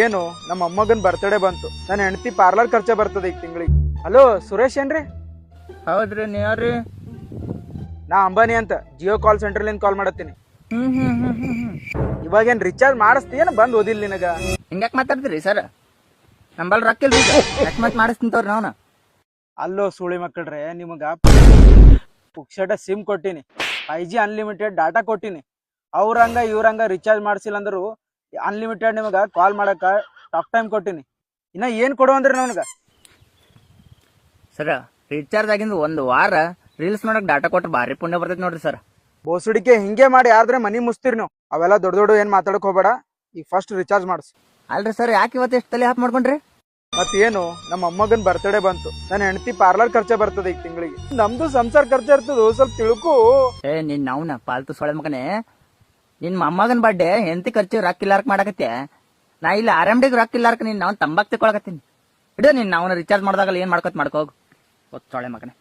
ಏನು ನಮ್ಮ ಅಮ್ಮಗನ್ ಬರ್ತಡೇ ಬಂತು. ನನ್ನ ಹೆಂಡತಿ ಪಾರ್ಲರ್ ಖರ್ಚ ಬರ್ತದೆ ಈಗ ತಿಂಗಳಿಗೆ. ಹಲೋ ಸುರೇಶ್ ಏನ್ರಿ? ಹೌದ್ರಿ ನೀವ್ರಿ? ನಾ ಅಂಬಾನಿ ಅಂತ ಜಿಯೋ ಕಾಲ್ ಸೆಂಟರ್ಲಿಂದ ಕಾಲ್ ಮಾಡತ್ತೀನಿ. ಇವಾಗೇನ್ ರಿಚಾರ್ಜ್ ಮಾಡಿಸ್ತೀಯನ ಬಂದ್ ಓದಿಲ್ಲ ನಿನಗ? ಹಿಂಗ್ಯಾಕ್ ಮಾತಾಡ್ತೀರಿ ಸರ್? ನಂಬಲ್ ರೊಕ್ಕಿಲ್ರಿ, ನೆಕ್ಸ್ಟ್ ಮಂತ್ ಮಾಡಿಸ್ತೀನಿ ತೋರಿ ನಾವ್ನ. ಅಲ್ಲೋ ಸುಳಿ ಮಕ್ಕಳ್ರೆ, ನಿಮಗ ಪುಕ್ಷಟ ಸಿಮ್ ಕೊಟ್ಟಿನಿ, 5G ಅನ್ಲಿಮಿಟೆಡ್ ಡಾಟಾ ಕೊಟ್ಟಿನಿ. ಅವ್ರಂಗ ಇವ್ರಂಗ ರಿಚಾರ್ಜ್ ಮಾಡ್ಸಿಲ್ಲ ಅಂದ್ರು ಅನ್ಲಿಮಿಟೆಡ್ ನಿಮಗ ಕಾಲ್ ಮಾಡಕ ಟಾಕ್ ಟೈಮ್ ಕೊಟ್ಟಿನಿ. ಇನ್ನ ಏನ್ ಕೊಡುವಂದ್ರಿ ನನಗ? ಸರ್ ರೀಚಾರ್ಜ್ ಆಗಿಂದ 1 ವಾರ ರೀಲ್ಸ್ ನೋಡಕ್ ಡಾಟಾ ಕೊಟ್ರೆ ಭಾರಿ ಪುಣ್ಯ ಬರ್ತೈತಿ ನೋಡ್ರಿ ಸರ್. ಬೋಸುಡಿಕೆ ಹಿಂಗೆ ಮಾಡಿ ಯಾರ್ದ್ರೆ ಮನಿ ಮುಸ್ತೀರಿ ನೀವು. ಅವೆಲ್ಲ ದೊಡ್ಡ ದೊಡ್ಡ ಏನ್ ಮಾತಾಡಕ್ ಹೋಗ್ಬೇಡ, ಈಗ ಫಸ್ಟ್ ರಿಚಾರ್ಜ್ ಮಾಡ್ಸಿ. ಅಲ್ರಿ ಸರ್, ಯಾಕೆ ಇವತ್ತು ಎಷ್ಟು ತಲೆ ಹಾಪ್ ಮಾಡ್ಕೊಂಡ್ರಿ? ಮತ್ತೇನು ನಮ್ಮ ಅಮ್ಮಗನ್ ಬರ್ತಡೇ ಬಂತು. ನನ್ನ ಹೆಂಡತಿ ಪಾರ್ಲರ್ ಖರ್ಚ ಬರ್ತದೆ ಈಗ ತಿಂಗಳಿಗೆ. ನಮ್ದು ಸಂಸಾರ ಖರ್ಚ ಇರ್ತದ, ಸ್ವಲ್ಪ ತಿಳ್ಕೊ. ನಿನ್ ನಾವ್ನ ಪಾಲ್ತು ಸೊಳೆ ಮಗನೇ, ನಿನ್ ಮೊಮ್ಮಗನ್ ಬರ್ಡೇ ಹೆಂಡತಿ ಖರ್ಚು ರೊಕ್ಕಿಲ್ಲಾರ್ಕ್ ಮಾಡಕತ್ತೆ. ನಾ ಇಲ್ಲಿ ಆರಾಮ್ಡಿಗೆ ರೊಕ್ಕಿಲ್ಲಾರ್ಕ ನೀನ್ ನಾವ್ ತಂಬಾಕ್ ತಗೊಳಕತ್ತೀನಿ. ಇಡು ನೀನ್ ನಾವ್ನ ರಿಚಾರ್ಜ್ ಮಾಡ್ದಾಗಲ್ಲ ಏನ್ ಮಾಡ್ಕೋತ ಮಾಡ್ಕೋಗ್ ಸೊಳೆ ಮಗನೇ.